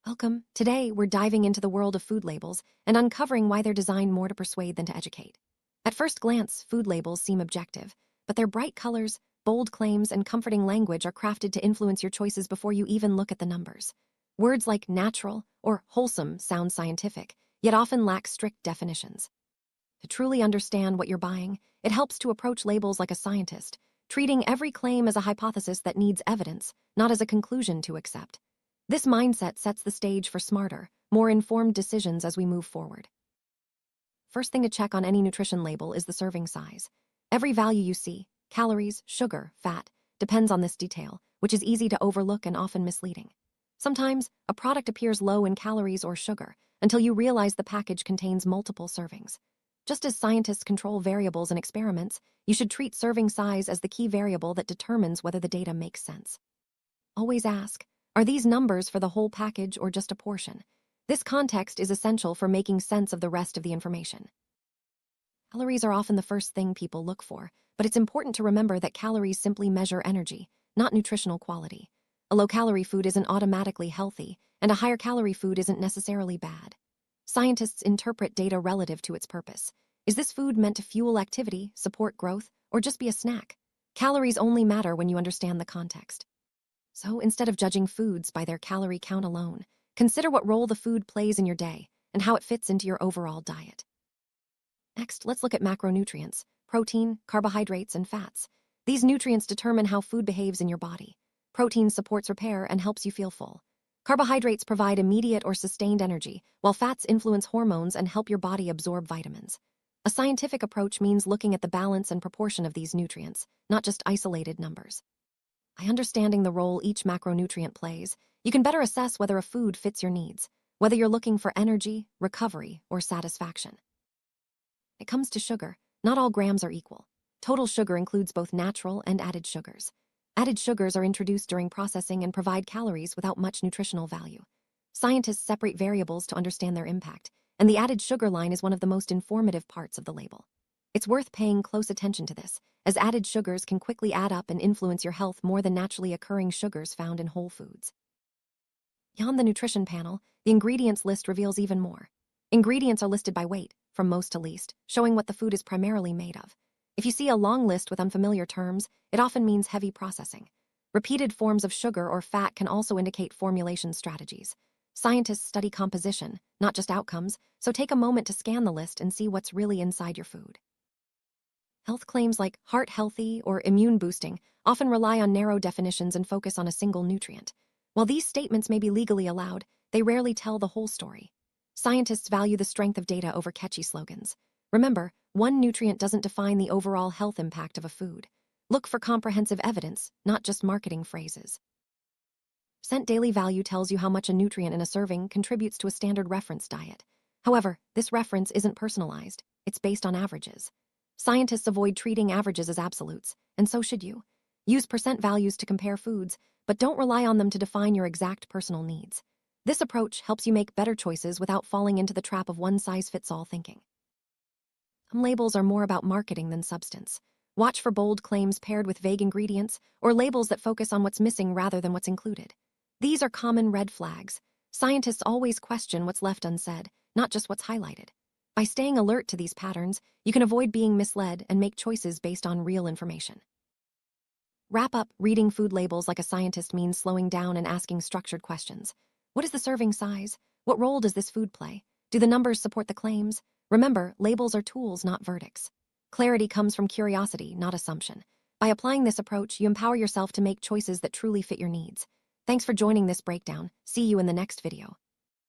Welcome. Today, we're diving into the world of food labels and uncovering why they're designed more to persuade than to educate. At first glance, food labels seem objective, but their bright colors, bold claims, and comforting language are crafted to influence your choices before you even look at the numbers. Words like natural or wholesome sound scientific, yet often lack strict definitions. To truly understand what you're buying, it helps to approach labels like a scientist, treating every claim as a hypothesis that needs evidence, not as a conclusion to accept. This mindset sets the stage for smarter, more informed decisions as we move forward. First thing to check on any nutrition label is the serving size. Every value you see, calories, sugar, fat, depends on this detail, which is easy to overlook and often misleading. Sometimes, a product appears low in calories or sugar until you realize the package contains multiple servings. Just as scientists control variables in experiments, you should treat serving size as the key variable that determines whether the data makes sense. Always ask, are these numbers for the whole package or just a portion? This context is essential for making sense of the rest of the information. Calories are often the first thing people look for, but it's important to remember that calories simply measure energy, not nutritional quality. A low-calorie food isn't automatically healthy, and a higher-calorie food isn't necessarily bad. Scientists interpret data relative to its purpose. Is this food meant to fuel activity, support growth, or just be a snack? Calories only matter when you understand the context. So instead of judging foods by their calorie count alone, consider what role the food plays in your day and how it fits into your overall diet. Next, let's look at macronutrients: protein, carbohydrates, and fats. These nutrients determine how food behaves in your body. Protein supports repair and helps you feel full. Carbohydrates provide immediate or sustained energy, while fats influence hormones and help your body absorb vitamins. A scientific approach means looking at the balance and proportion of these nutrients, not just isolated numbers. By understanding the role each macronutrient plays, you can better assess whether a food fits your needs, whether you're looking for energy, recovery, or satisfaction. When it comes to sugar, not all grams are equal. Total sugar includes both natural and added sugars. Added sugars are introduced during processing and provide calories without much nutritional value. Scientists separate variables to understand their impact, and the added sugar line is one of the most informative parts of the label. It's worth paying close attention to this, as added sugars can quickly add up and influence your health more than naturally occurring sugars found in whole foods. Beyond the nutrition panel, the ingredients list reveals even more. Ingredients are listed by weight, from most to least, showing what the food is primarily made of. If you see a long list with unfamiliar terms, it often means heavy processing. Repeated forms of sugar or fat can also indicate formulation strategies. Scientists study composition, not just outcomes, so take a moment to scan the list and see what's really inside your food. Health claims like heart healthy or immune boosting often rely on narrow definitions and focus on a single nutrient. While these statements may be legally allowed, they rarely tell the whole story. Scientists value the strength of data over catchy slogans. Remember, one nutrient doesn't define the overall health impact of a food. Look for comprehensive evidence, not just marketing phrases. Percent daily value tells you how much a nutrient in a serving contributes to a standard reference diet. However, this reference isn't personalized. It's based on averages. Scientists avoid treating averages as absolutes, and so should you. Use percent values to compare foods, but don't rely on them to define your exact personal needs. This approach helps you make better choices without falling into the trap of one-size-fits-all thinking. Some labels are more about marketing than substance. Watch for bold claims paired with vague ingredients or labels that focus on what's missing rather than what's included. These are common red flags. Scientists always question what's left unsaid, not just what's highlighted. By staying alert to these patterns, you can avoid being misled and make choices based on real information. Wrap up: reading food labels like a scientist means slowing down and asking structured questions. What is the serving size? What role does this food play? Do the numbers support the claims? Remember, labels are tools, not verdicts. Clarity comes from curiosity, not assumption. By applying this approach, you empower yourself to make choices that truly fit your needs. Thanks for joining this breakdown. See you in the next video.